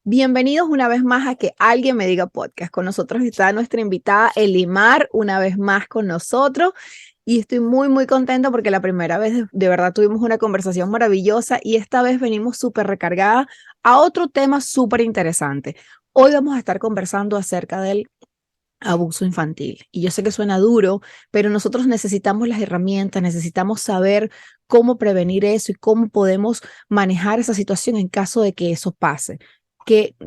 Bienvenidos una vez más a Que Alguien Me Diga Podcast. Con nosotros está nuestra invitada Elimar, una vez más con nosotros. Y estoy muy contenta porque la primera vez de verdad tuvimos una conversación maravillosa y esta vez venimos súper recargada a otro tema súper interesante. Hoy vamos a estar conversando acerca del abuso infantil. Y yo sé que suena duro, pero nosotros necesitamos las herramientas, necesitamos saber cómo prevenir eso y cómo podemos manejar esa situación en caso de que eso pase.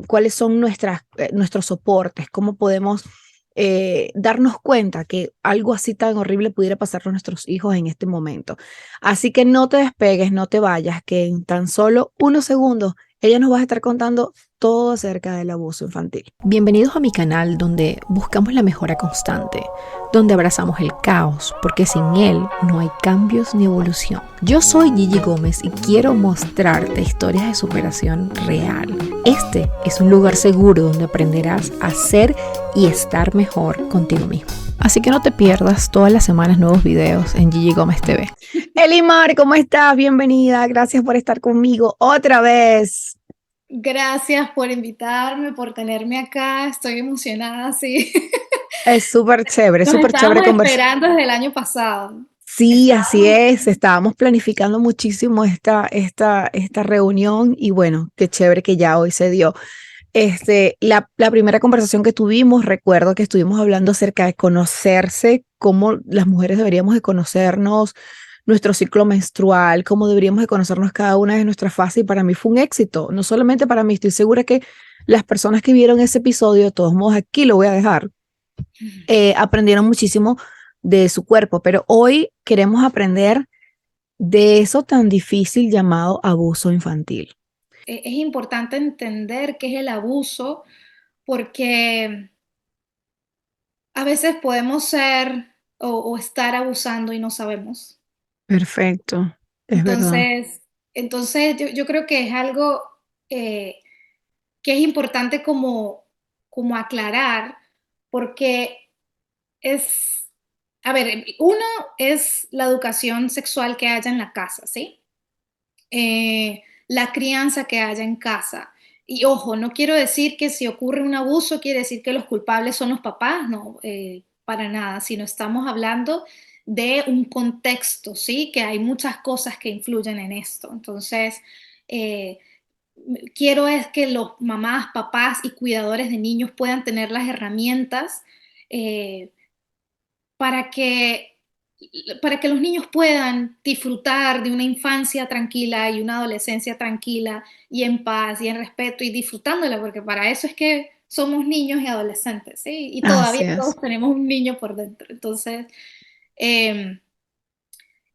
Cuáles son nuestros soportes, cómo podemos darnos cuenta que algo así tan horrible pudiera pasar a nuestros hijos en este momento. Así que no te despegues, no te vayas, que en tan solo unos segundos ella nos va a estar contando todo acerca del abuso infantil. Bienvenidos a mi canal donde buscamos la mejora constante, donde abrazamos el caos, porque sin él no hay cambios ni evolución. Yo soy Gigi Gómez y quiero mostrarte historias de superación real. Este es un lugar seguro donde aprenderás a ser y estar mejor contigo mismo. Así que no te pierdas todas las semanas nuevos videos en Gigi Gómez TV. Elimar, ¿cómo estás? Bienvenida. Gracias por estar conmigo otra vez. Gracias por invitarme, por tenerme acá. Estoy emocionada, sí. Es Nos súper chévere estábamos conversar. esperando desde el año pasado. Sí, así Estábamos. es. Estábamos planificando muchísimo esta reunión y bueno, qué chévere que ya hoy se dio. La primera conversación que tuvimos, recuerdo que estuvimos hablando acerca de conocerse, cómo las mujeres deberíamos de conocernos, nuestro ciclo menstrual, cómo deberíamos de conocernos cada una de nuestras fases y para mí fue un éxito. No solamente para mí, estoy segura que las personas que vieron ese episodio, de todos modos aquí lo voy a dejar, aprendieron muchísimo de su cuerpo, pero hoy queremos aprender de eso tan difícil llamado abuso infantil. Es importante entender qué es el abuso porque a veces podemos ser o estar abusando y no sabemos. Perfecto, es verdad. Entonces, entonces, yo creo que es algo eh, que es importante como aclarar porque es, a ver, uno es la educación sexual que haya en la casa, ¿sí? La crianza que haya en casa. Y ojo, no quiero decir que si ocurre un abuso quiere decir que los culpables son los papás, no, para nada, sino estamos hablando de un contexto, ¿sí? Que hay muchas cosas que influyen en esto. Entonces, eh, quiero es que los mamás, papás y cuidadores de niños puedan tener las herramientas eh, para que, para que los niños puedan disfrutar de una infancia tranquila y una adolescencia tranquila y en paz y en respeto y disfrutándola, porque para eso es que somos niños y adolescentes, ¿sí? Y Así todavía es. todos tenemos un niño por dentro. Entonces, eh,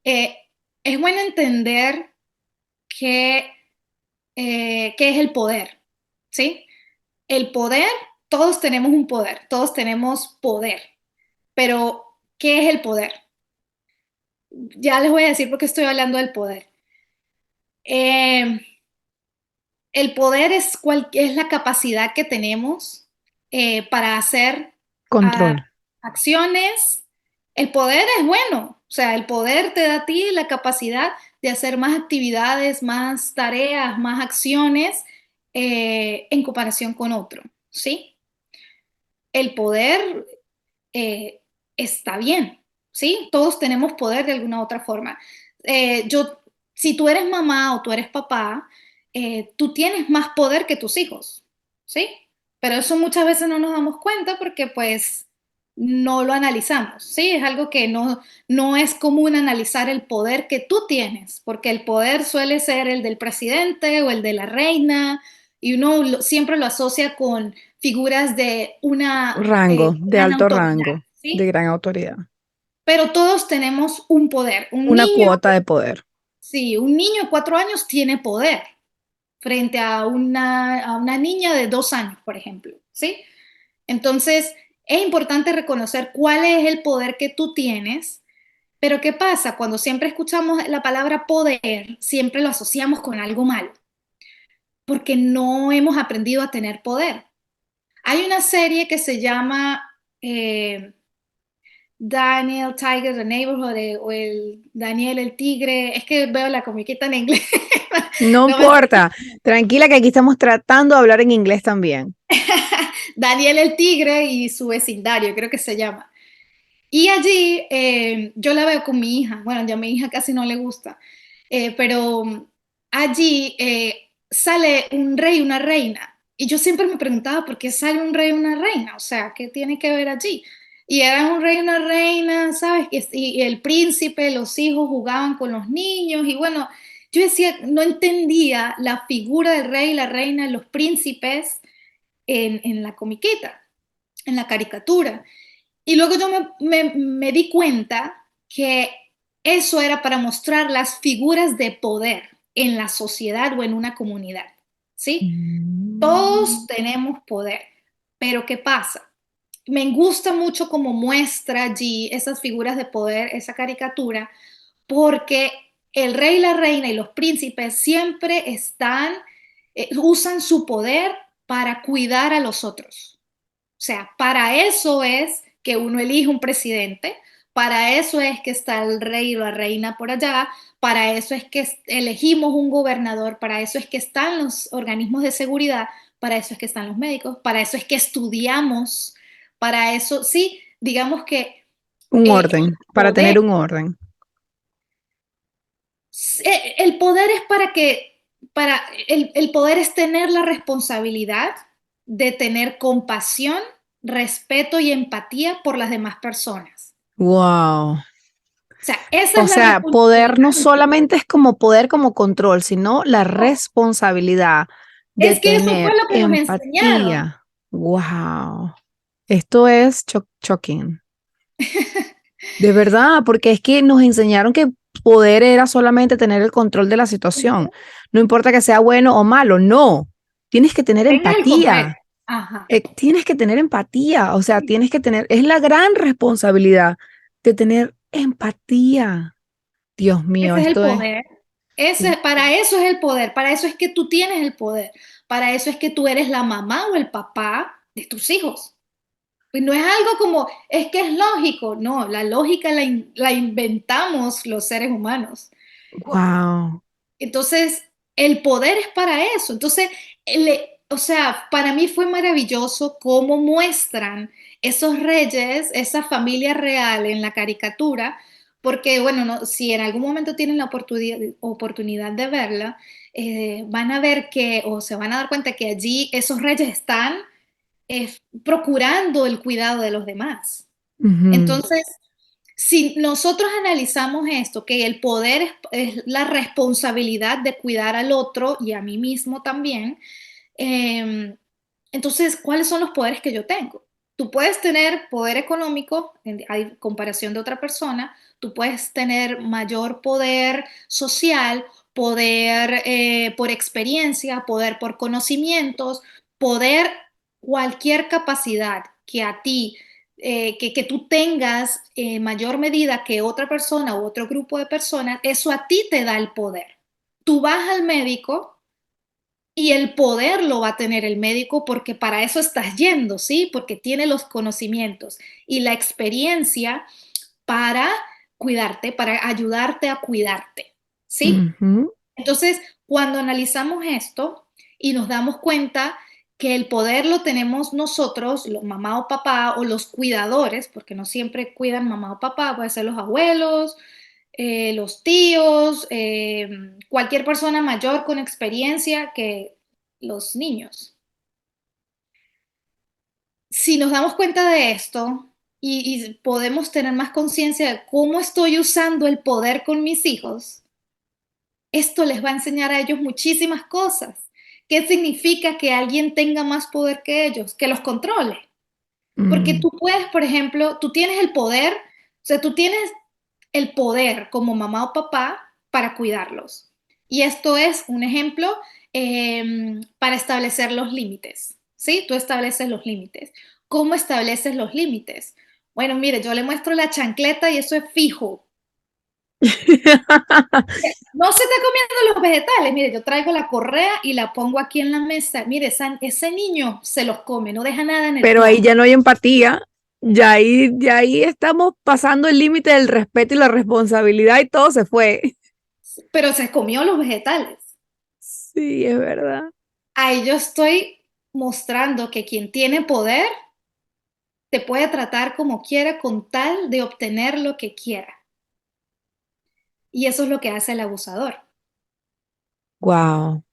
eh, es bueno entender que, qué es el poder, ¿sí? El poder, todos tenemos un poder, todos tenemos poder, pero ¿qué es el poder? Ya les voy a decir por qué estoy hablando del poder. Eh, el poder es la capacidad que tenemos para hacer Control. acciones. El poder es bueno, o sea, el poder te da a ti la capacidad de hacer más actividades, más tareas, más acciones en comparación con otro, ¿sí? El poder eh, está bien, ¿sí? Todos tenemos poder de alguna u otra forma. Si tú eres mamá o tú eres papá, tú tienes más poder que tus hijos, ¿sí? Pero eso muchas veces no nos damos cuenta porque pues no lo analizamos, ¿sí? Es algo que no es común analizar el poder que tú tienes, porque el poder suele ser el del presidente o el de la reina, y uno siempre lo asocia con figuras de una Rango, de gran alto autoridad, rango, de ¿sí? gran autoridad. Pero todos tenemos un poder. Un Una niño, cuota de poder. sí, un niño de 4 años tiene poder frente a una niña de 2 años, por ejemplo, ¿sí? Entonces, es importante reconocer cuál es el poder que tú tienes, pero ¿qué pasa? Cuando siempre escuchamos la palabra poder, siempre lo asociamos con algo malo, porque no hemos aprendido a tener poder. Hay una serie que se llama Daniel Tiger, The Neighborhood, o el Daniel el Tigre. Es que veo la comiquita en inglés. No No me importa, tranquila que aquí estamos tratando de hablar en inglés también. Daniel el Tigre y su vecindario, creo que se llama. Y allí yo la veo con mi hija. Bueno, ya a mi hija casi no le gusta, pero allí sale un rey y una reina. Y yo siempre me preguntaba por qué sale un rey y una reina. O sea, ¿qué tiene que ver allí? Y era un rey y una reina, ¿sabes? Y el príncipe, los hijos jugaban con los niños. Y bueno, yo decía, no entendía la figura del rey y la reina, los príncipes en la comiquita, en la caricatura. Y luego yo me di cuenta que eso era para mostrar las figuras de poder en la sociedad o en una comunidad, ¿sí? Mm. Todos tenemos poder, pero ¿qué pasa? Me gusta mucho cómo muestra allí esas figuras de poder, esa caricatura, porque el rey, la reina y los príncipes siempre usan su poder para cuidar a los otros. O sea, para eso es que uno elige un presidente, para eso es que está el rey o la reina por allá, para eso es que elegimos un gobernador, para eso es que están los organismos de seguridad, para eso es que están los médicos, para eso es que estudiamos, para eso, sí, digamos que Un el orden, para poder, tener un orden. el poder es el poder es tener la responsabilidad de tener compasión, respeto y empatía por las demás personas. Wow. O sea, esa O es la sea, poder responsabilidad no del poder. solamente es como poder como control, sino la responsabilidad de Es que eso fue tener lo que nos enseñaron. empatía. Wow. Esto es shocking. De verdad, porque es que nos enseñaron que poder era solamente tener el control de la situación. No importa que sea bueno o malo, no. Tienes que tener Tengas el poder. empatía. Ajá. Tienes que tener empatía. O sea, tienes que tener, es la gran responsabilidad de tener empatía. Dios mío, Ese es el esto es poder. Para eso es el poder. Para eso es que tú tienes el poder. Para eso es que tú eres la mamá o el papá de tus hijos. Y no es algo como, es que es lógico. No, la lógica la inventamos los seres humanos. wow. Entonces, el poder es para eso. Entonces, o sea, para mí fue maravilloso cómo muestran esos reyes, esa familia real en la caricatura, porque, bueno, si en algún momento tienen la oportunidad de verla, van a ver que, o se van a dar cuenta que allí esos reyes están procurando el cuidado de los demás. Ujú, Entonces, si nosotros analizamos esto, que el poder es la responsabilidad de cuidar al otro y a mí mismo también, eh, entonces, ¿cuáles son los poderes que yo tengo? Tú puedes tener poder económico a comparación de otra persona, tú puedes tener mayor poder social, poder por experiencia, poder por conocimientos, poder cualquier capacidad que a ti, que tú tengas en mayor medida que otra persona u otro grupo de personas, eso a ti te da el poder. Tú vas al médico y el poder lo va a tener el médico porque para eso estás yendo, ¿sí? Porque tiene los conocimientos y la experiencia para cuidarte, para ayudarte a cuidarte, ¿sí? ujú, Entonces, cuando analizamos esto y nos damos cuenta que el poder lo tenemos nosotros, los mamá o papá o los cuidadores, porque no siempre cuidan mamá o papá, puede ser los abuelos, los tíos, cualquier persona mayor con experiencia que los niños. Si nos damos cuenta de esto y podemos tener más conciencia de cómo estoy usando el poder con mis hijos, esto les va a enseñar a ellos muchísimas cosas. ¿Qué significa que alguien tenga más poder que ellos? Que los controle. Porque mm, tú puedes, por ejemplo, tú tienes el poder, o sea, tú tienes el poder como mamá o papá para cuidarlos. Y esto es un ejemplo para establecer los límites, ¿sí? Tú estableces los límites. ¿Cómo estableces los límites? Bueno, mire, yo le muestro la chancleta y eso es fijo. No se está comiendo los vegetales. Mire, yo traigo la correa y la pongo aquí en la mesa. Mire, ese niño se los come, no deja nada en el Pero ahí plato. ya no hay empatía. ya ahí estamos pasando el límite del respeto y la responsabilidad y todo se fue. pero se comió los vegetales. Sí, es verdad. Ahí yo estoy mostrando que quien tiene poder te puede tratar como quiera con tal de obtener lo que quiera. Y eso es lo que hace el abusador. Wow,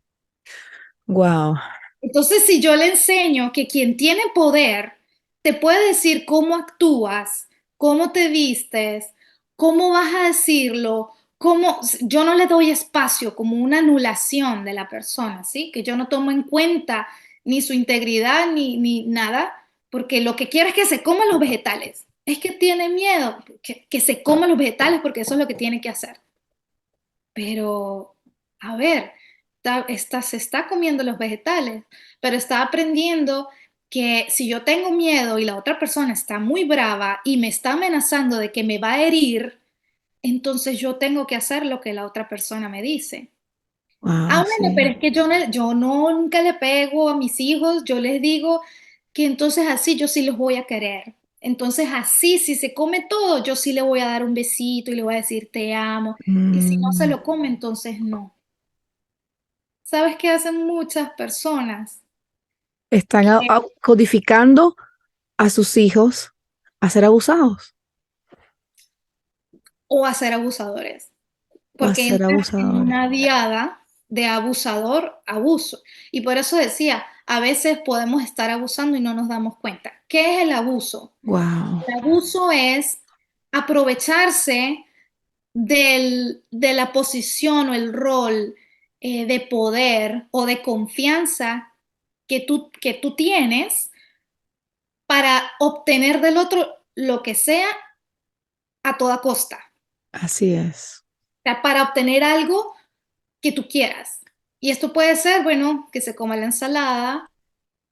wow. Entonces, si yo le enseño que quien tiene poder te puede decir cómo actúas, cómo te vistes, cómo vas a decirlo, cómo yo no le doy espacio como una anulación de la persona, ¿sí? Que yo no tomo en cuenta ni su integridad ni nada, porque lo que quiere es que se coma los vegetales. Es que tiene miedo que se coma los vegetales porque eso es lo que tiene que hacer. Pero, a ver, se está comiendo los vegetales, pero está aprendiendo que si yo tengo miedo y la otra persona está muy brava y me está amenazando de que me va a herir, entonces yo tengo que hacer lo que la otra persona me dice. Ah, Wow, bueno, pero sí. es que yo no nunca le pego a mis hijos, yo les digo que entonces así yo sí los voy a querer. Entonces así, si se come todo, yo sí le voy a dar un besito y le voy a decir te amo. Y si no se Mm, lo come, entonces no. ¿Sabes qué hacen muchas personas? están codificando a sus hijos a ser abusados O a ser abusadores, o a porque ser entran en abusadores. una diada de abusador abuso. Y por eso decía, a veces podemos estar abusando y no nos damos cuenta. ¿Qué es el abuso? Wow, El abuso es aprovecharse de la posición o el rol de poder o de confianza que tú tienes para obtener del otro lo que sea a toda costa. así es. O sea, para obtener algo que tú quieras. Y esto puede ser, bueno, que se coma la ensalada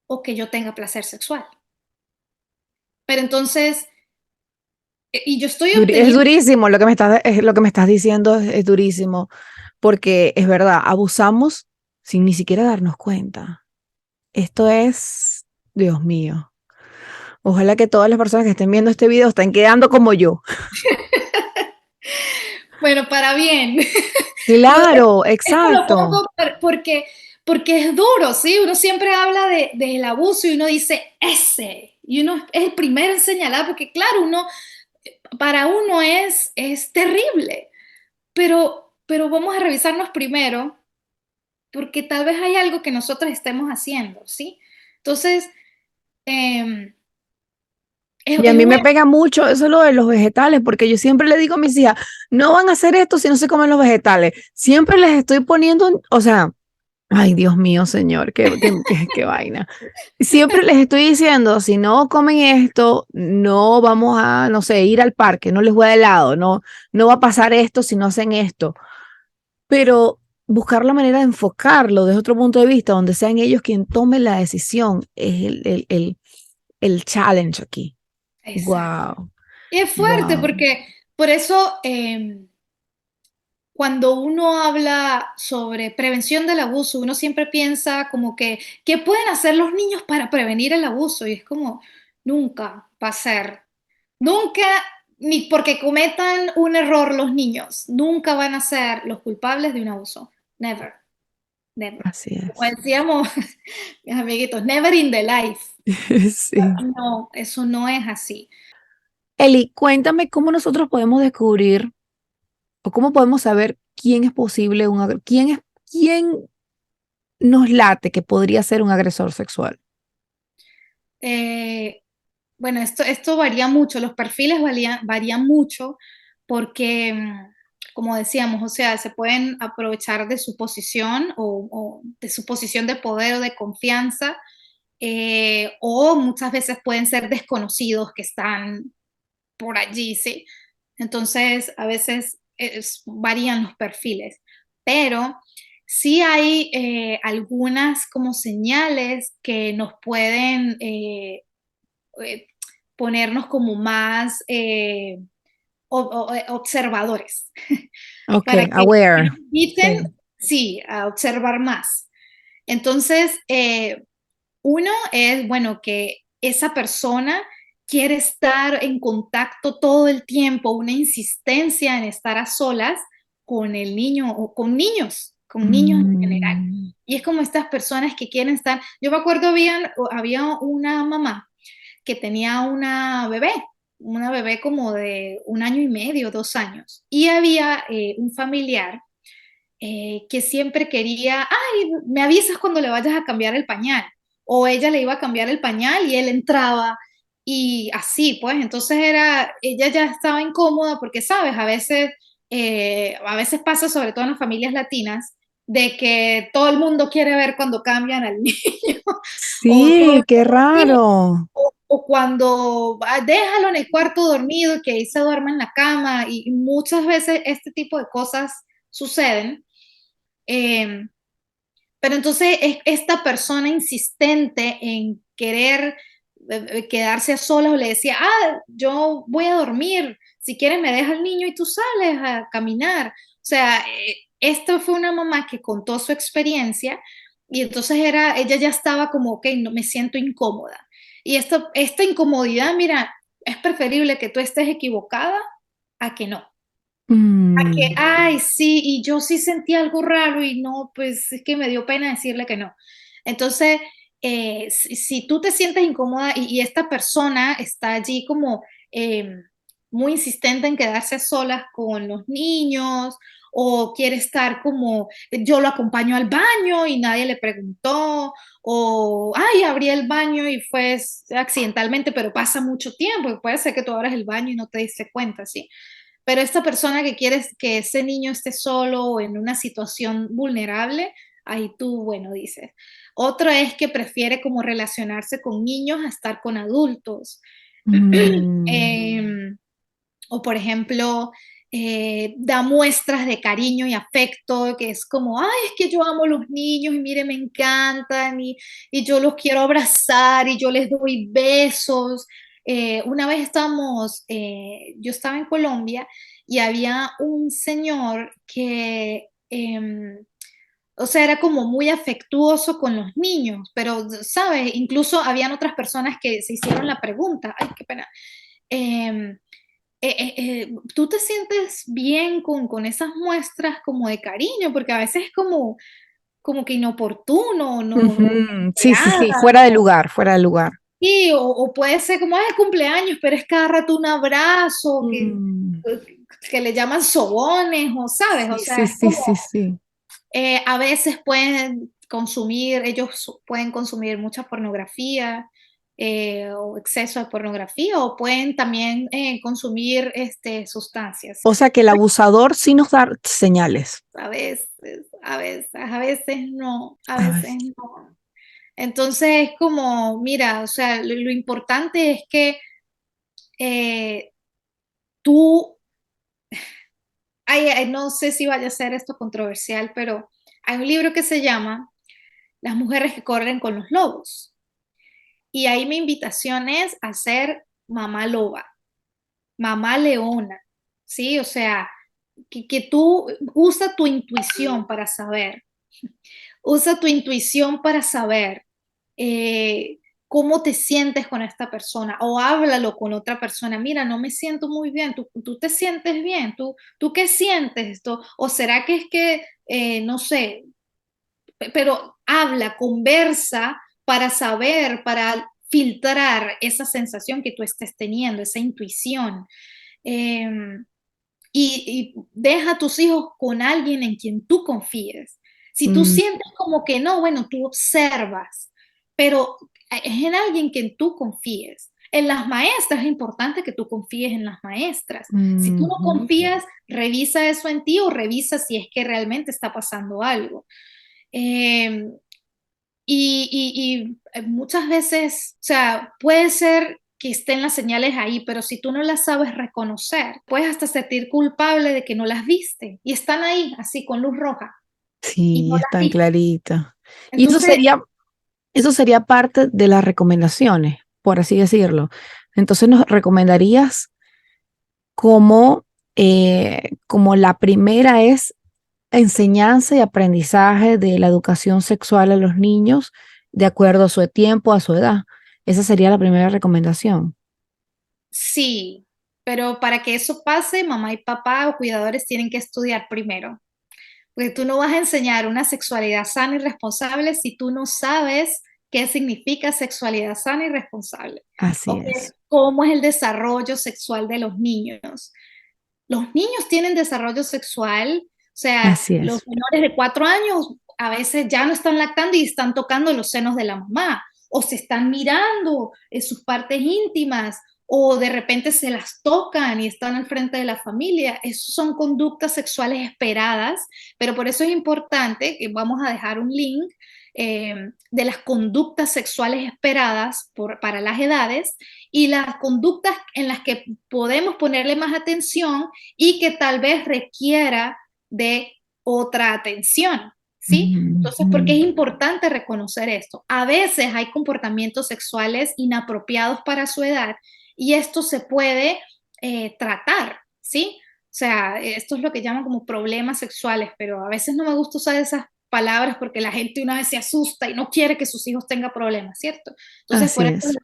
o que yo tenga placer sexual. Pero entonces, y yo estoy Es obteniendo, durísimo lo que me estás diciendo, es durísimo, porque es verdad, abusamos sin ni siquiera darnos cuenta. Esto es, Dios mío. Ojalá que todas las personas que estén viendo este video estén quedando como yo. bueno, para bien. Claro, Esto lo exacto. pongo porque es duro, ¿sí? Uno siempre habla del abuso y uno dice ese, y uno es el primero en señalar, porque claro, para uno es terrible, pero vamos a revisarnos primero, porque tal vez hay algo que nosotros estemos haciendo, ¿sí? Entonces, eh, Y a es mí me bueno, pega mucho eso lo de los vegetales, porque yo siempre le digo a mis hijas, no van a hacer esto si no se comen los vegetales. Siempre les estoy poniendo, o sea, ay, Dios mío, señor, qué vaina. Siempre les estoy diciendo, si no comen esto, no vamos a, no sé, ir al parque, no les voy a helado, no va a pasar esto si no hacen esto. Pero buscar la manera de enfocarlo desde otro punto de vista, donde sean ellos quien tomen la decisión, es el challenge aquí. exacto. Wow, Y es fuerte wow. porque por eso cuando uno habla sobre prevención del abuso, uno siempre piensa como que, ¿qué pueden hacer los niños para prevenir el abuso? Y es como, nunca va a ser, nunca, ni porque cometan un error los niños, nunca van a ser los culpables de un abuso. Never, never. Así Como es. decíamos, mis amiguitos, never in the life. Sí. No, eso no es así. Eli, cuéntame cómo nosotros podemos descubrir o cómo podemos saber quién es posible quién nos late que podría ser un agresor sexual. Eh, Bueno, esto varía mucho, los perfiles varían mucho porque, como decíamos, o sea, se pueden aprovechar de su posición o de su posición de poder o de confianza, o muchas veces pueden ser desconocidos que están por allí, ¿sí? Entonces, a veces varían los perfiles, pero sí hay algunas como señales que nos pueden eh, ponernos como más observadores, Ok, para que aware. nos inviten, Sí. sí, a observar más. Entonces, uno es, bueno, que esa persona quiere estar en contacto todo el tiempo, una insistencia en estar a solas con el niño o con niños en general. Mm, Y es como estas personas que quieren estar, yo me acuerdo había una mamá que tenía una bebé como de 1 año y medio, 2 años, y había un familiar que siempre quería, ay, me avisas cuando le vayas a cambiar el pañal, o ella le iba a cambiar el pañal y él entraba y así, pues, entonces ella ya estaba incómoda porque, sabes, a veces pasa, sobre todo en las familias latinas, de que todo el mundo quiere ver cuando cambian al niño, o todo el sí, qué mundo, sí, raro. o cuando déjalo en el cuarto dormido, que ahí se duerma en la cama, y muchas veces este tipo de cosas suceden. Eh, pero entonces es esta persona insistente en querer quedarse a solas, o le decía, yo voy a dormir, si quieres me deja el niño y tú sales a caminar. O sea, esta fue una mamá que contó su experiencia y entonces ella ya estaba como, ok, no me siento incómoda. Y esta incomodidad, mira, es preferible que tú estés equivocada a que no. Que, Mm, ay, sí, y yo sí sentí algo raro y no, pues es que me dio pena decirle que no. Entonces, si tú te sientes incómoda y esta persona está allí como muy insistente en quedarse a solas con los niños, o quiere estar como, yo lo acompaño al baño y nadie le preguntó, o, ay, abrí el baño y fue accidentalmente, pero pasa mucho tiempo, puede ser que tú abras el baño y no te diste cuenta, ¿sí? Pero esta persona que quiere que ese niño esté solo o en una situación vulnerable, ahí tú, bueno, dices. Otro es que prefiere como relacionarse con niños a estar con adultos. mm. Em, o por ejemplo, da muestras de cariño y afecto, que es como, ay, es que yo amo a los niños y mire, me encantan y yo los quiero abrazar y yo les doy besos. Una vez yo estaba en Colombia y había un señor que, o sea, era como muy afectuoso con los niños, pero, ¿sabes? Incluso habían otras personas que se hicieron la pregunta, ay, qué pena. em, ¿Tú te sientes bien con esas muestras como de cariño? Porque a veces es como que inoportuno, no Ujú, sí, sí, esperada, sí, fuera de no. lugar, fuera de lugar. Sí, o puede ser como, es cumpleaños, pero es cada rato un abrazo, Mm, que le llaman sobones, o sabes, o sí, sea, sí, es sí, como, sí, sí. a veces ellos pueden consumir mucha pornografía, o exceso de pornografía, o pueden también consumir sustancias. O sea que el abusador sí nos da señales. A veces no, a A ver. veces no. Entonces es como, mira, o sea, lo importante es que eh, tú, no sé si vaya a ser esto controversial, pero hay un libro que se llama Las mujeres que corren con los lobos. Y ahí mi invitación es a ser mamá loba, mamá leona, ¿sí? O sea, que tú usa tu intuición para saber. Usa tu intuición para saber eh, cómo te sientes con esta persona, o háblalo con otra persona. Mira, no me siento muy bien. ¿Tú te sientes bien? ¿Tú qué sientes esto? ¿O será que es que, no sé, pero habla, conversa para saber, para filtrar esa sensación que tú estés teniendo, esa intuición? Eh, y deja a tus hijos con alguien en quien tú confíes. Si tú Mm, sientes como que no, bueno, tú observas, pero es en alguien que tú confíes. En las maestras es importante que tú confíes en las maestras. Si tú no ujú. confías, revisa eso en ti, o revisa si es que realmente está pasando algo. Eh, y muchas veces, o sea, puede ser que estén las señales ahí, pero si tú no las sabes reconocer, puedes hasta sentir culpable de que no las viste y están ahí, así con luz roja, y no Sí, las están viste. claritas. Y Entonces, eso sería parte de las recomendaciones, por así decirlo. Entonces nos recomendarías como, como la primera es enseñanza y aprendizaje de la educación sexual a los niños de acuerdo a su tiempo, a su edad. Esa sería la primera recomendación. Sí, pero para que eso pase, mamá y papá o cuidadores tienen que estudiar primero. Porque tú no vas a enseñar una sexualidad sana y responsable si tú no sabes qué significa sexualidad sana y responsable. Así O es, cómo es el desarrollo sexual de los niños. Los niños tienen desarrollo sexual, o sea, así los es. menores de 4 años a veces ya no están lactando y están tocando los senos de la mamá, o se están mirando en sus partes íntimas, o de repente se las tocan y están al frente de la familia. Esas son conductas sexuales esperadas, pero por eso es importante que vamos a dejar un link de las conductas sexuales esperadas para las edades y las conductas en las que podemos ponerle más atención y que tal vez requiera de otra atención, ¿sí? Entonces, ¿por qué es Ujú. importante reconocer esto? A veces hay comportamientos sexuales inapropiados para su edad y esto se puede tratar, ¿sí? O sea, esto es lo que llaman como problemas sexuales, pero a veces no me gusta usar esas palabras porque la gente una vez se asusta y no quiere que sus hijos tengan problemas, ¿cierto? Entonces, por Así eso es.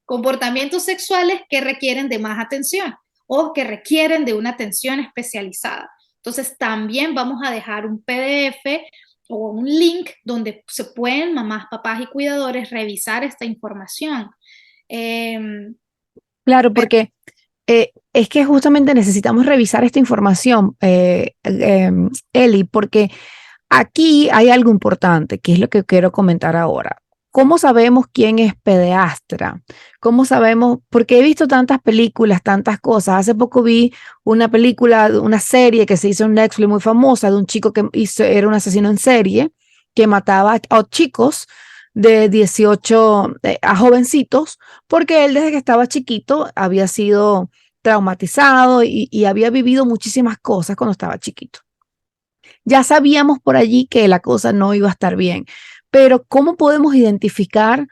comportamientos sexuales que requieren de más atención o que requieren de una atención especializada. Entonces, también vamos a dejar un PDF o un link donde se pueden mamás, papás y cuidadores revisar esta información. Eh, Claro, porque es que justamente necesitamos revisar esta información, Eli, porque aquí hay algo importante, que es lo que quiero comentar ahora. ¿Cómo sabemos quién es pediatra? ¿Cómo sabemos? Porque he visto tantas películas, tantas cosas. Hace poco vi una película, una serie que se hizo en Netflix muy famosa de un chico que era un asesino en serie que mataba a chicos de 18 a jovencitos, porque él desde que estaba chiquito había sido traumatizado y había vivido muchísimas cosas cuando estaba chiquito. Ya sabíamos por allí que la cosa no iba a estar bien, pero ¿cómo podemos identificar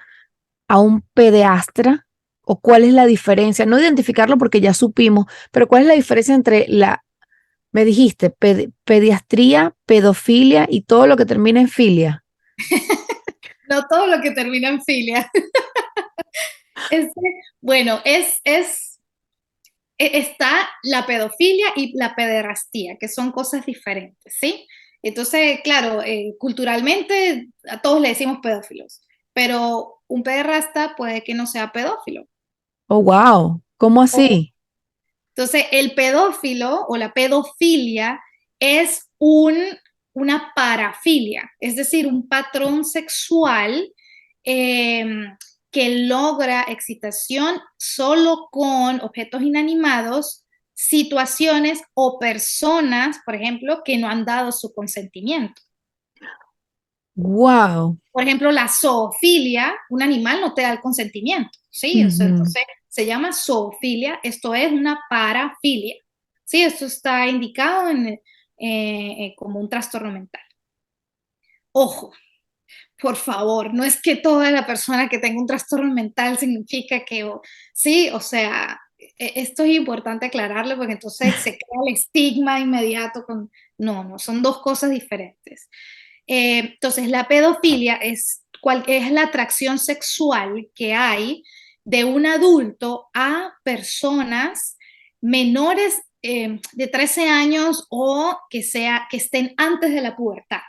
a un pediatra o cuál es la diferencia? No identificarlo porque ya supimos, pero ¿cuál es la diferencia entre me dijiste, pediatría, pedofilia y todo lo que termina en filia? no todo lo que termina en filia. Este, bueno, está la pedofilia y la pederastía, que son cosas diferentes, ¿sí? Entonces, claro, culturalmente a todos le decimos pedófilos, pero un pederasta puede que no sea pedófilo. Oh, wow, ¿cómo O- así? entonces, el pedófilo o la pedofilia es una parafilia, es decir, un patrón sexual eh, que logra excitación solo con objetos inanimados, situaciones o personas, por ejemplo, que no han dado su consentimiento. Wow. Por ejemplo, la zoofilia, un animal no te da el consentimiento, ¿sí? O sea, Ujú. entonces se llama zoofilia, esto es una parafilia, ¿sí? Esto está indicado como un trastorno mental. Ojo, por favor, no es que toda la persona que tenga un trastorno mental significa que, sí, o sea, esto es importante aclararlo porque entonces se crea el estigma inmediato con, no, no, son dos cosas diferentes. Entonces, la pedofilia es la atracción sexual que hay de un adulto a personas menores de 13 años o que estén antes de la pubertad,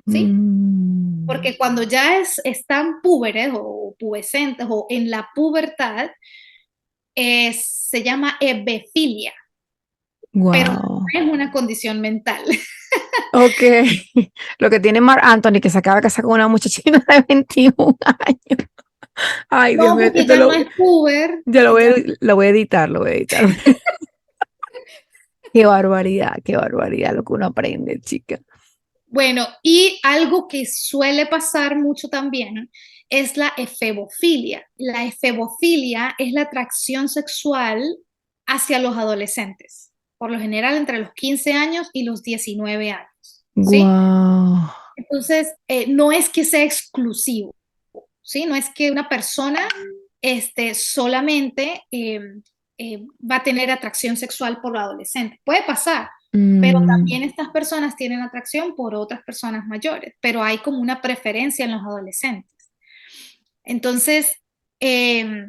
¿sí? Mm. Porque cuando ya están púberes o pubescentes o en la pubertad, se llama hebefilia, pero Wow. no es una condición mental. Ok. Lo que tiene Mark Anthony, que se acaba de casar con una muchachina de 21 años. Ay, Dios No, mío, porque ya no es puber, ya ya. lo voy a editar, lo voy a editar. Qué barbaridad lo que uno aprende, chica. Bueno, y algo que suele pasar mucho también es la efebofilia. La efebofilia es la atracción sexual hacia los adolescentes, por lo general entre los 15 años y los 19 años, ¿sí? Wow. Entonces, no es que sea exclusivo, ¿sí? No es que una persona solamente va a tener atracción sexual por los adolescentes. Puede pasar, pero Mm, también estas personas tienen atracción por otras personas mayores, pero hay como una preferencia en los adolescentes. Entonces, eh,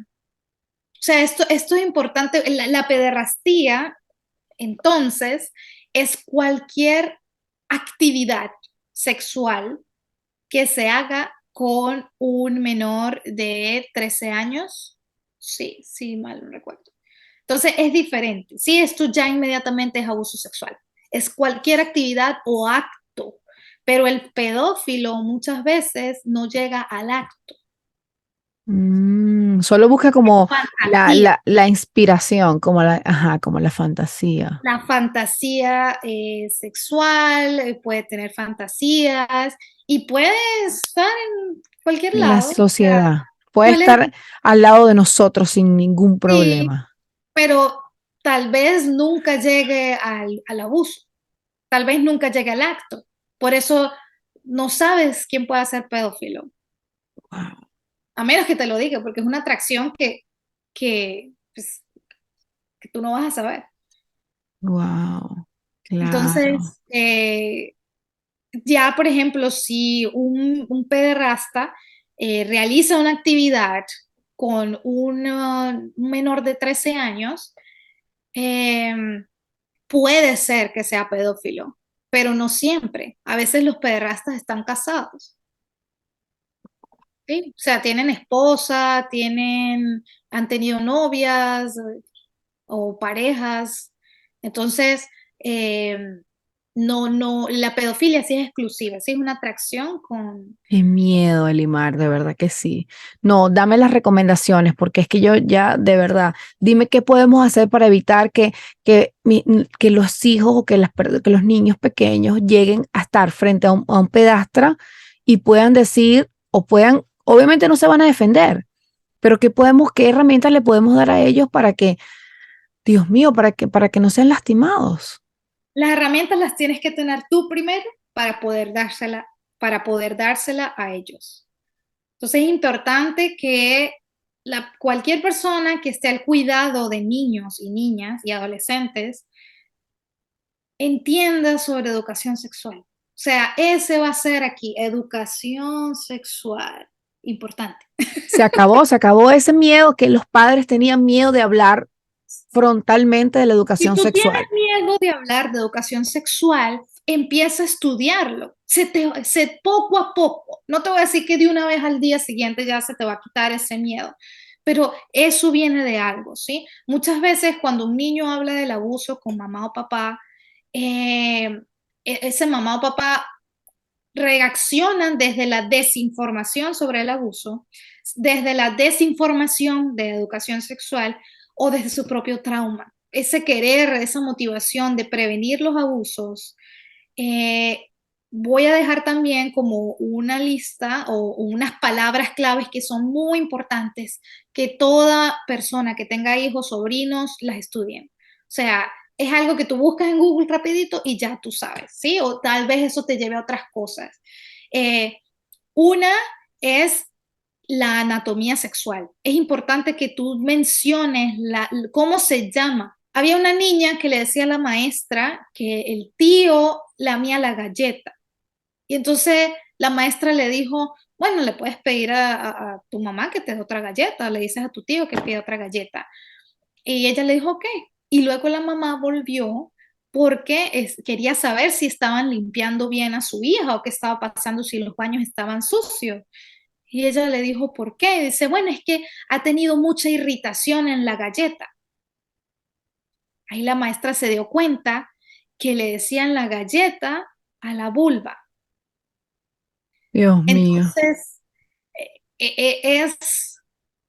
sea, esto es importante. La pederastía, entonces, es cualquier actividad sexual que se haga con un menor de 13 años. Sí, sí, mal no recuerdo. Entonces es diferente. Sí, esto ya inmediatamente es abuso sexual. Es cualquier actividad o acto, pero el pedófilo muchas veces no llega al acto. Solo busca como Fantasía. la inspiración, como ajá, como la fantasía. La fantasía sexual, puede tener fantasías y puede estar en cualquier La lado. O sea, sociedad puede yo les estar al lado de nosotros sin ningún digo, problema. pero tal vez nunca llegue al abuso, tal vez nunca llegue al acto. Por eso no sabes quién puede ser pedófilo, a menos que te lo diga, porque es una atracción pues, que tú no vas a saber. Wow, claro. Entonces, ya, por ejemplo, si un pederasta realiza una actividad con un menor de 13 años, eh, puede ser que sea pedófilo, pero no siempre. A veces los pederastas están casados, ¿sí? O sea, tienen esposa, han tenido novias o parejas. Entonces, eh, no, la pedofilia sí es exclusiva, sí es una atracción con... Qué miedo, Elimar, de verdad que sí. No, dame las recomendaciones, porque es que yo ya, de verdad, dime qué podemos hacer para evitar que los hijos o que los niños pequeños lleguen a estar frente a un pedastra y puedan decir, o puedan, obviamente no se van a defender, pero qué herramientas le podemos dar a ellos para que, Dios mío, para que no sean lastimados. Las herramientas las tienes que tener tú primero para poder dársela a ellos. Entonces es importante que cualquier persona que esté al cuidado de niños y niñas y adolescentes entienda sobre educación sexual. O sea, ese va a ser aquí, educación sexual. Importante. Se acabó ese miedo que los padres tenían miedo de hablar frontalmente de la Si educación tú tienes sexual. miedo de hablar de educación sexual, empieza a estudiarlo. Poco a poco. No te voy a decir que de una vez al día siguiente ya se te va a quitar ese miedo, pero eso viene de algo, ¿sí? Muchas veces cuando un niño habla del abuso con mamá o papá, ese mamá o papá reaccionan desde la desinformación sobre el abuso, desde la desinformación de educación sexual o desde su propio trauma. Ese querer, esa motivación de prevenir los abusos. eh, Voy a dejar también como una lista o unas palabras claves que son muy importantes que toda persona que tenga hijos, sobrinos, las estudien. O sea, es algo que tú buscas en Google rapidito y ya tú sabes, ¿sí? O tal vez eso te lleve a otras cosas. Eh, una es la anatomía sexual. Es importante que tú menciones cómo se llama. Había una niña que le decía a la maestra que el tío lamía la galleta. Y entonces la maestra le dijo, bueno, le puedes pedir a tu mamá que te dé otra galleta, le dices a tu tío que pida otra galleta. Y ella le dijo, ok. Y luego la mamá volvió porque quería saber si estaban limpiando bien a su hija o qué estaba pasando, si los baños estaban sucios. Y ella le dijo, ¿por qué? Dice, bueno, es que ha tenido mucha irritación en la galleta. Ahí la maestra se dio cuenta que le decían la galleta a la vulva. Dios mío, Entonces, es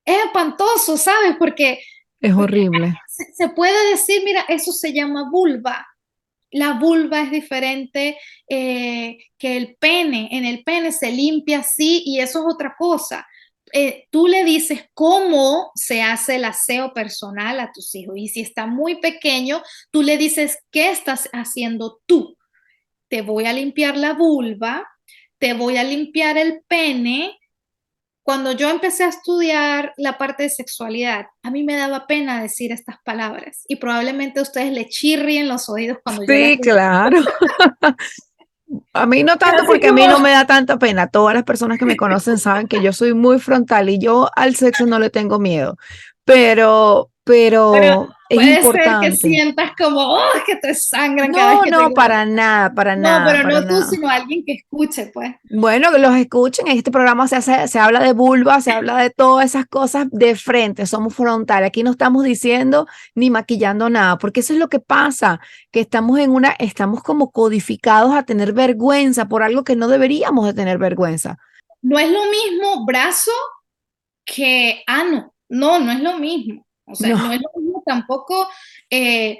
espantoso, ¿sabes? Porque es horrible. se puede decir, mira, eso se llama vulva. La vulva es diferente que el pene. En el pene se limpia así y eso es otra cosa. Tú le dices cómo se hace el aseo personal a tus hijos. Y si está muy pequeño, tú le dices, ¿qué estás haciendo tú? Te voy a limpiar la vulva, te voy a limpiar el pene. Cuando yo empecé a estudiar la parte de sexualidad, a mí me daba pena decir estas palabras y probablemente a ustedes le chirrien los oídos cuando yo las Sí, digo. claro. A mí no Pero tanto así porque a como, mí no me da tanta pena. Todas las personas que me conocen saben que yo soy muy frontal y yo al sexo no le tengo miedo. pero Pero es puede ser que importante. sientas como, oh, que te sangran cada vez No, que te no, cuentan. para nada, para No, nada, pero para no tú, nada. sino alguien que escuche, pues. Bueno, que los escuchen, en este programa se habla de vulva, se habla de todas esas cosas de frente, somos frontales, aquí no estamos diciendo ni maquillando nada, porque eso es lo que pasa, que estamos como codificados a tener vergüenza por algo que no deberíamos de tener vergüenza. No es lo mismo brazo que ano. No, no es lo mismo. O sea, No, no es lo mismo tampoco eh,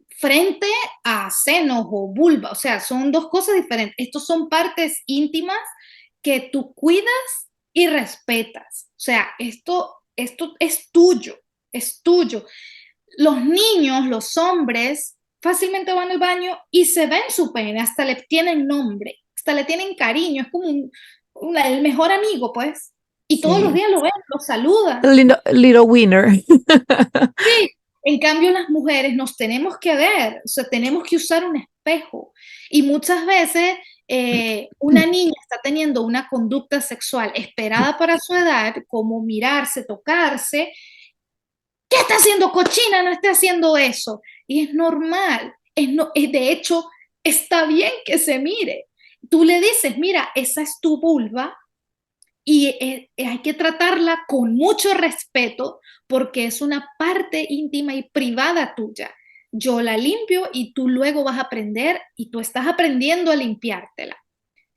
frente a senos o vulva. O sea, son dos cosas diferentes. Estos son partes íntimas que tú cuidas y respetas. O sea, esto es tuyo. Los niños, los hombres, fácilmente van al baño y se ven su pene, hasta le tienen nombre, hasta le tienen cariño, es como el mejor amigo, pues. Y todos los sí. días lo ven, lo saludan. Little winner. Sí, en cambio las mujeres nos tenemos que ver, o sea, tenemos que usar un espejo. Y muchas veces una niña está teniendo una conducta sexual esperada para su edad, como mirarse, tocarse. ¿Qué está haciendo cochina? No esté haciendo eso. Y es normal. De hecho, está bien que se mire. Tú le dices, mira, esa es tu vulva y hay que tratarla con mucho respeto porque es una parte íntima y privada tuya. Yo la limpio y tú luego vas a aprender y tú estás aprendiendo a limpiártela.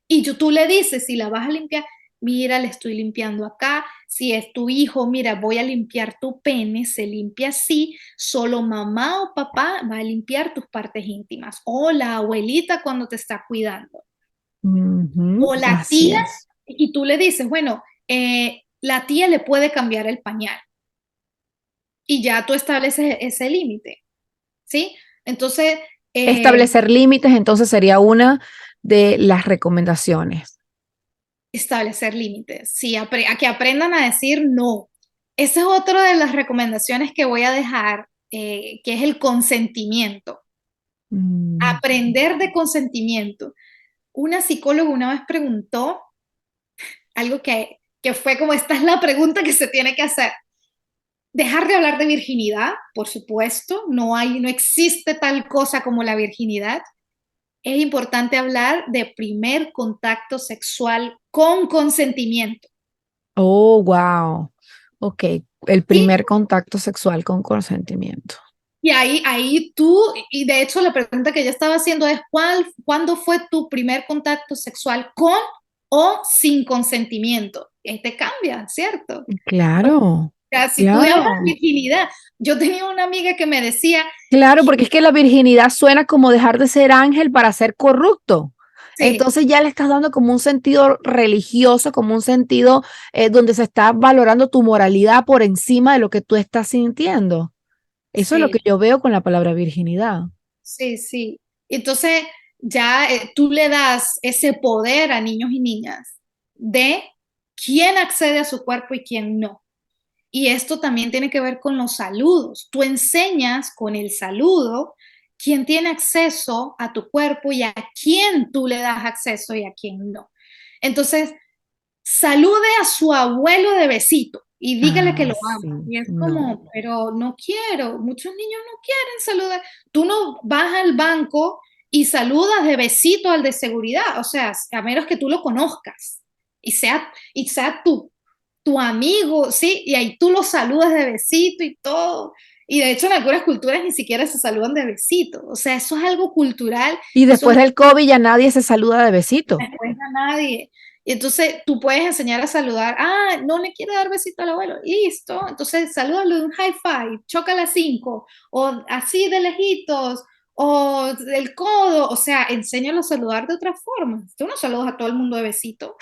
Y tú le dices, si la vas a limpiar, mira, le estoy limpiando acá. Si es tu hijo, mira, voy a limpiar tu pene, se limpia así. Solo mamá o papá va a limpiar tus partes íntimas. O la abuelita cuando te está cuidando. Ujú, O la así tía, es. y tú le dices, bueno, la tía le puede cambiar el pañal. Y ya tú estableces ese límite, ¿sí? Entonces, Establecer límites, entonces sería una de las recomendaciones. establecer límites, sí, a que aprendan a decir no. Esa es otra de las recomendaciones que voy a dejar, que es el consentimiento. Mm. Aprender de consentimiento. Una psicóloga una vez preguntó algo que fue como, esta es la pregunta que se tiene que hacer. Dejar de hablar de virginidad, por supuesto, no existe tal cosa como la virginidad. Es importante hablar de primer contacto sexual con consentimiento. Oh, wow. Ok, el ¿Sí? primer contacto sexual con consentimiento. Y ahí tú, y de hecho la pregunta que yo estaba haciendo es, ¿cuándo fue tu primer contacto sexual con o sin consentimiento? Este cambia, ¿cierto? O Claro, sea, si tú hablas de claro. virginidad, yo tenía una amiga que me decía, Claro, porque es que la virginidad suena como dejar de ser ángel para ser corrupto. sí, Entonces ya le estás dando como un sentido religioso, como un sentido donde se está valorando tu moralidad por encima de lo que tú estás sintiendo. Eso es lo que sí, yo veo con la palabra virginidad. sí, sí. Entonces ya tú le das ese poder a niños y niñas de quién accede a su cuerpo y quién no. Y esto también tiene que ver con los saludos. Tú enseñas con el saludo quién tiene acceso a tu cuerpo y a quién tú le das acceso y a quién no. Entonces, salude a su abuelo de besito y dígale que Ah, lo ama. sí, Y es como, no. pero no quiero, muchos niños no quieren saludar. Tú no vas al banco y saludas de besito al de seguridad, o sea, a menos que tú lo conozcas y sea tu amigo, ¿sí? Y ahí tú lo saludas de besito y todo. Y de hecho en algunas culturas ni siquiera se saludan de besito. O sea, eso es algo cultural, Y eso después es del COVID ya nadie se saluda de besito. después a nadie. Y entonces tú puedes enseñar a saludar. Ah, no le quiere dar besito al abuelo. Listo. Entonces salúdalo de un high five, chócala 5, o así de lejitos, o del codo. O sea, enséñalo a saludar de otra forma. Tú no saludas a todo el mundo de besito.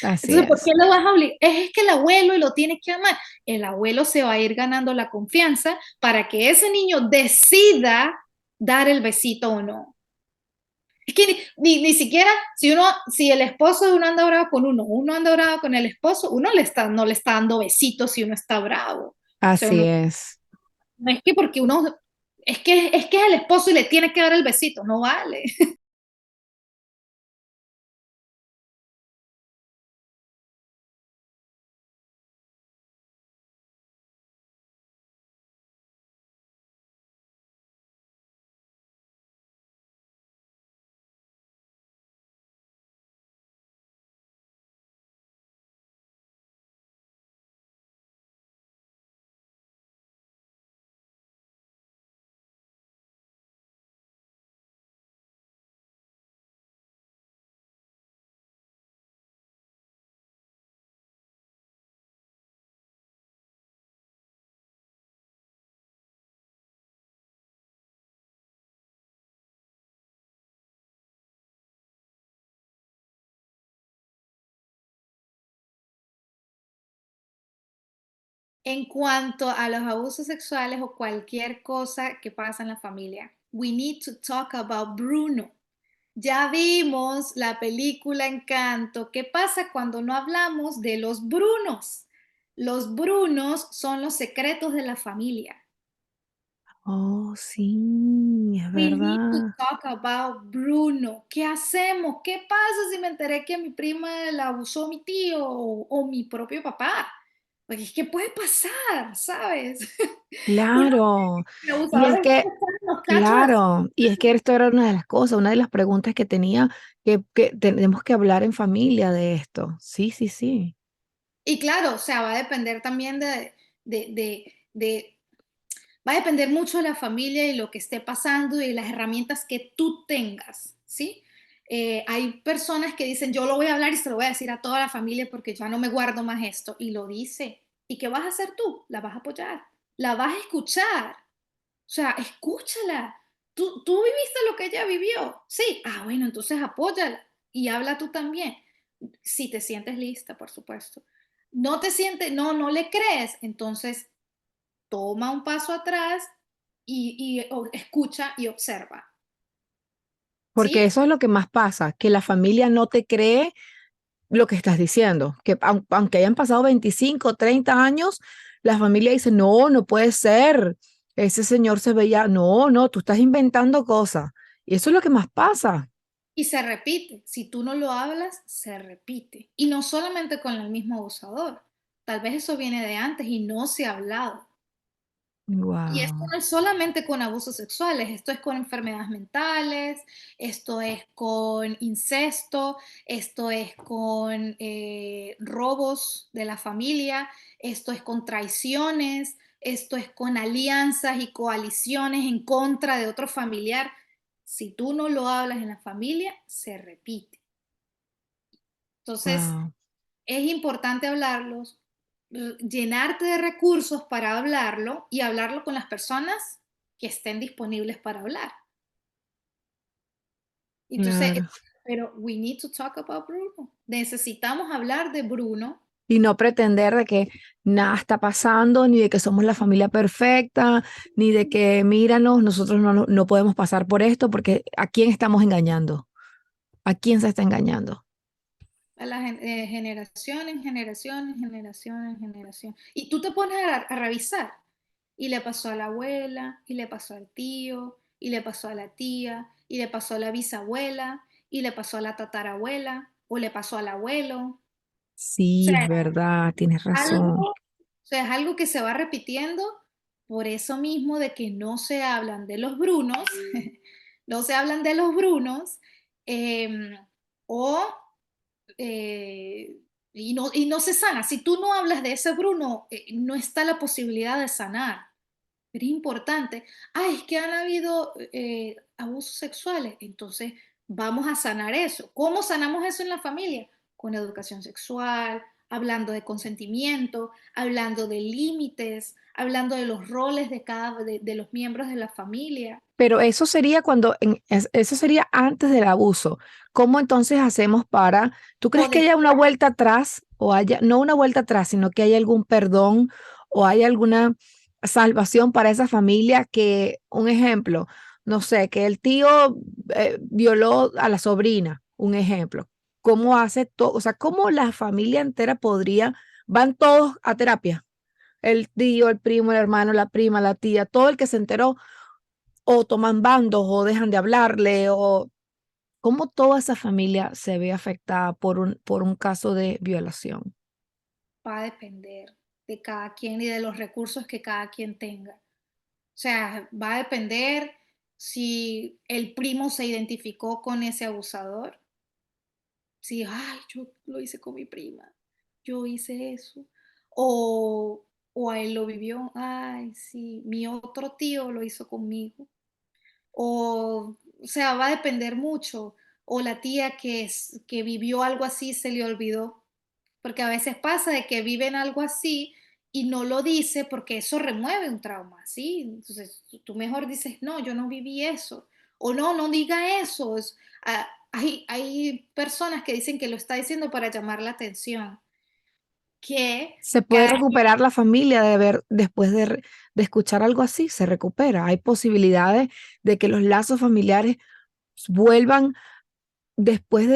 Así Entonces, ¿por qué es. lo vas a obligar? Es que el abuelo y lo tienes que amar. El abuelo se va a ir ganando la confianza para que ese niño decida dar el besito o no. Es que ni siquiera, si el esposo de uno anda bravo con uno anda bravo con el esposo, uno no le está dando besitos si uno está bravo. O sea, Así es. no es que porque es que es el esposo y le tiene que dar el besito, no vale. En cuanto a los abusos sexuales o cualquier cosa que pasa en la familia, we need to talk about Bruno. Ya vimos la película Encanto. ¿Qué pasa cuando no hablamos de los Brunos? Los Brunos son los secretos de la familia. Oh, sí, es We need to verdad. talk about Bruno. ¿Qué hacemos? ¿Qué pasa si me enteré que a mi prima la abusó mi tío o mi propio papá? Porque es que puede pasar, ¿sabes? Uno, Claro. el Y abusador es es que, los cachos así. claro, y es que esto era una de las cosas, una de las preguntas que tenía, que tenemos que hablar en familia de esto. Sí, sí, sí. Y claro, o sea, va a depender también de, de, de va a depender mucho de la familia y lo que esté pasando y las herramientas que tú tengas, ¿sí? Hay personas que dicen, yo lo voy a hablar y se lo voy a decir a toda la familia porque ya no me guardo más esto. Y lo dice. ¿Y qué vas a hacer tú? La vas a apoyar, la vas a escuchar. O sea, escúchala. Tú viviste lo que ella vivió. Sí. Ah, bueno, entonces apóyala y habla tú también. Si te sientes lista, por supuesto. No te sientes, no, no le crees, entonces toma un paso atrás y escucha y observa, Porque ¿sí? eso es lo que más pasa, que la familia no te cree lo que estás diciendo, que aunque hayan pasado 25, 30 años, la familia dice, no, no puede ser, ese señor se veía, no, no, tú estás inventando cosas. Y eso es lo que más pasa. Y se repite, si tú no lo hablas, se repite. Y no solamente con el mismo abusador, tal vez eso viene de antes y no se ha hablado. Y esto Wow, no es solamente con abusos sexuales, esto es con enfermedades mentales, esto es con incesto, esto es con robos de la familia, esto es con traiciones, esto es con alianzas y coaliciones en contra de otro familiar. Si tú no lo hablas en la familia, se repite. Entonces, wow, es importante hablarlos, llenarte de recursos para hablarlo y hablarlo con las personas que estén disponibles para hablar. Entonces, claro. pero we need to talk about Bruno. Necesitamos hablar de Bruno. Y no pretender de que nada está pasando, ni de que somos la familia perfecta, ni de que míranos, nosotros no podemos pasar por esto, porque ¿a quién estamos engañando? ¿A quién se está engañando? A la generación en generación, en generación en generación. Y tú te pones a revisar. Y le pasó a la abuela, y le pasó al tío, y le pasó a la tía, y le pasó a la bisabuela, y le pasó a la tatarabuela, o le pasó al abuelo. O Sí, sea, es verdad, tienes razón. es algo que se va repitiendo por eso mismo de que no se hablan de los Brunos, no se hablan de los Brunos, eh, o y no se sana. Si tú no hablas de ese Bruno, no está la posibilidad de sanar. Pero es importante. Ah, es que han habido abusos sexuales. Entonces, vamos a sanar eso. ¿Cómo sanamos eso en la familia? Con educación sexual, hablando de consentimiento, hablando de límites, hablando de los roles de los miembros de la familia. Pero eso sería eso sería antes del abuso. ¿Cómo entonces hacemos para, tú O crees que haya una vuelta atrás o haya, no una vuelta atrás, sino que haya algún perdón o hay alguna salvación para esa familia que, un ejemplo, no sé, que el tío violó a la sobrina, un ejemplo. ¿Cómo hace todo? O sea, ¿cómo la familia entera podría, van todos a terapia? El tío, el primo, el hermano, la prima, la tía, todo el que se enteró o toman bandos o dejan de hablarle o cómo toda esa familia se ve afectada por un caso de violación. va a depender de cada quien y de los recursos que cada quien tenga. O sea, va a depender si el primo se identificó con ese abusador, si, ay, yo lo hice con mi prima, yo hice eso, o a él lo vivió, ay, sí, mi otro tío lo hizo conmigo, o sea, va a depender mucho, o la tía que vivió algo así se le olvidó, porque a veces pasa de que viven algo así y no lo dice porque eso remueve un trauma, ¿sí? Entonces tú mejor dices, no, yo no viví eso, o no, no diga eso. Hay personas que dicen que lo está diciendo para llamar la atención. que ¿Se puede cada recuperar la familia después de escuchar algo así? Se recupera. Hay posibilidades de que los lazos familiares vuelvan después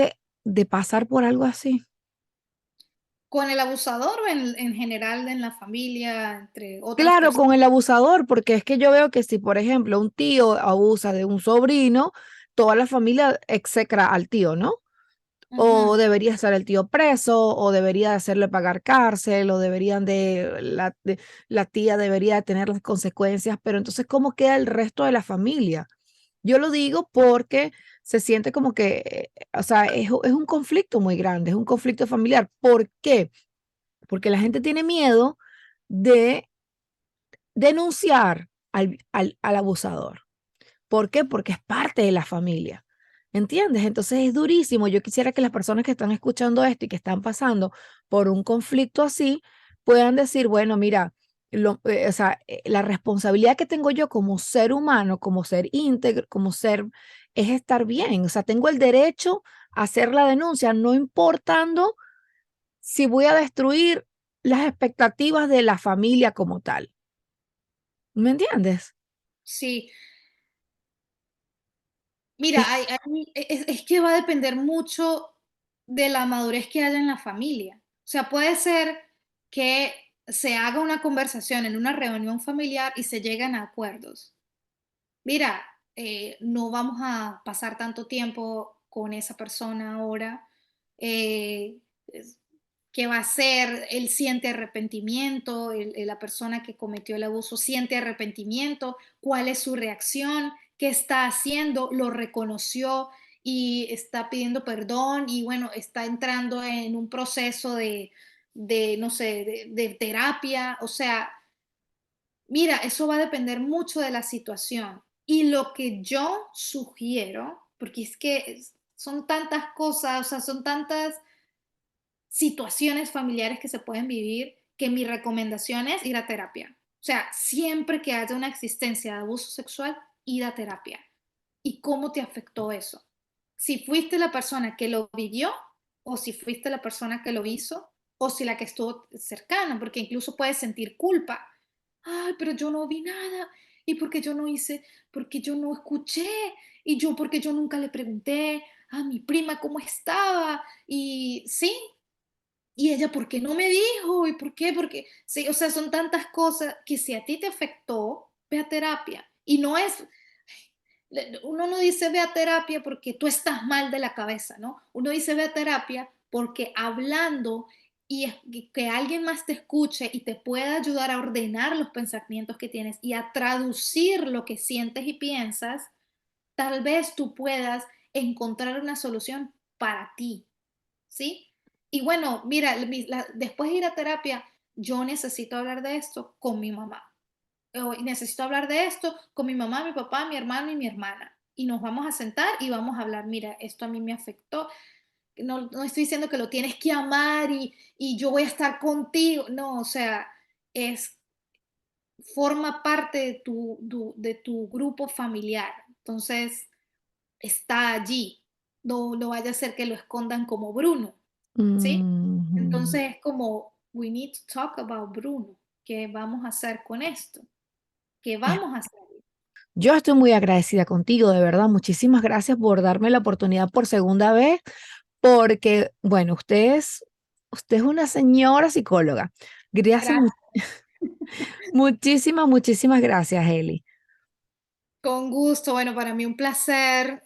de pasar por algo así. con el abusador o en general en la familia, entre otras Claro, personas. con el abusador, porque es que yo veo que si, por ejemplo, un tío abusa de un sobrino, toda la familia execra al tío, ¿no? O Ujú. debería estar el tío preso, o debería hacerle pagar cárcel, o la tía debería tener las consecuencias, pero entonces, ¿cómo queda el resto de la familia? Yo lo digo porque se siente como que, o sea, es un conflicto muy grande, es un conflicto familiar. ¿Por qué? Porque la gente tiene miedo de denunciar al abusador. ¿Por qué? Porque es parte de la familia. ¿Entiendes? Entonces es durísimo. Yo quisiera que las personas que están escuchando esto y que están pasando por un conflicto así puedan decir, bueno, mira, o sea, la responsabilidad que tengo yo como ser humano, como ser íntegro, como ser, es estar bien. O sea, tengo el derecho a hacer la denuncia, no importando si voy a destruir las expectativas de la familia como tal. ¿Me entiendes? Sí, mira, es que va a depender mucho de la madurez que haya en la familia. O sea, puede ser que se haga una conversación en una reunión familiar y se lleguen a acuerdos. Mira, no vamos a pasar tanto tiempo con esa persona ahora. eh, es- ¿Qué va a hacer? Él siente arrepentimiento, la persona que cometió el abuso siente arrepentimiento, ¿cuál es su reacción? ¿Qué está haciendo? ¿Lo reconoció y está pidiendo perdón? Y bueno, está entrando en un proceso no sé, de terapia. O sea, mira, eso va a depender mucho de la situación. Y lo que yo sugiero, porque es que son tantas cosas, o sea, son tantas situaciones familiares que se pueden vivir, que mi recomendación es ir a terapia. O sea, siempre que haya una existencia de abuso sexual, ir a terapia. ¿Y cómo te afectó eso? Si fuiste la persona que lo vivió o si fuiste la persona que lo hizo o si la que estuvo cercana, porque incluso puedes sentir culpa. Ay, pero yo no vi nada y porque yo no hice, porque yo no escuché y yo porque yo nunca le pregunté a mi prima cómo estaba y sí, y ella, ¿por qué no me dijo? ¿Y por qué? Porque, sí, o sea, son tantas cosas que si a ti te afectó, ve a terapia. Y no es, uno no dice ve a terapia porque tú estás mal de la cabeza, ¿no? Uno dice ve a terapia porque hablando y que alguien más te escuche y te pueda ayudar a ordenar los pensamientos que tienes y a traducir lo que sientes y piensas, tal vez tú puedas encontrar una solución para ti, ¿sí? Y bueno, mira, después de ir a terapia, yo necesito hablar de esto con mi mamá. O necesito hablar de esto con mi mamá, mi papá, mi hermano y mi hermana. Y nos vamos a sentar y vamos a hablar, mira, esto a mí me afectó. No, no estoy diciendo que lo tienes que amar y yo voy a estar contigo. No, o sea, es, forma parte de tu grupo familiar. Entonces, está allí. No, no vaya a ser que lo escondan como Bruno, ¿sí? Ujú. Entonces es como, we need to talk about Bruno. ¿Qué vamos a hacer con esto? ¿Qué vamos a hacer? Yo estoy muy agradecida contigo, de verdad. Muchísimas gracias por darme la oportunidad por segunda vez, porque, bueno, usted es una señora psicóloga. Gracias, Gracias. muchísimas gracias, Eli. Con gusto, bueno, para mí un placer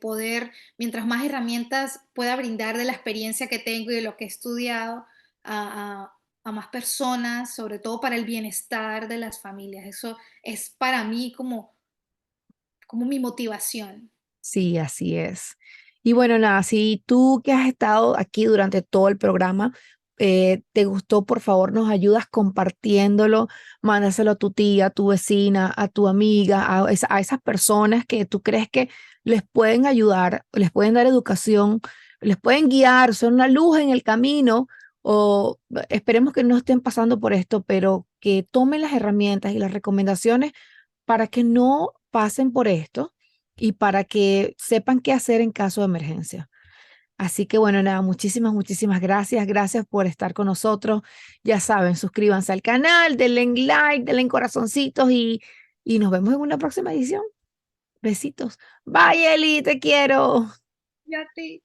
poder, mientras más herramientas pueda brindar de la experiencia que tengo y de lo que he estudiado a más personas, sobre todo para el bienestar de las familias. Eso es para mí como mi motivación. Sí, así es. Y bueno, nada, si tú que has estado aquí durante todo el programa, te gustó, por favor, nos ayudas compartiéndolo, mándaselo a tu tía, a tu vecina, a tu amiga, a esas personas que tú crees que les pueden ayudar, les pueden dar educación, les pueden guiar, son una luz en el camino, o esperemos que no estén pasando por esto, pero que tomen las herramientas y las recomendaciones para que no pasen por esto y para que sepan qué hacer en caso de emergencia. Así que bueno, nada, muchísimas, muchísimas gracias. Gracias por estar con nosotros. Ya saben, suscríbanse al canal, denle like, denle corazoncitos y nos vemos en una próxima edición. Besitos. Bye, Eli, te quiero. Ya te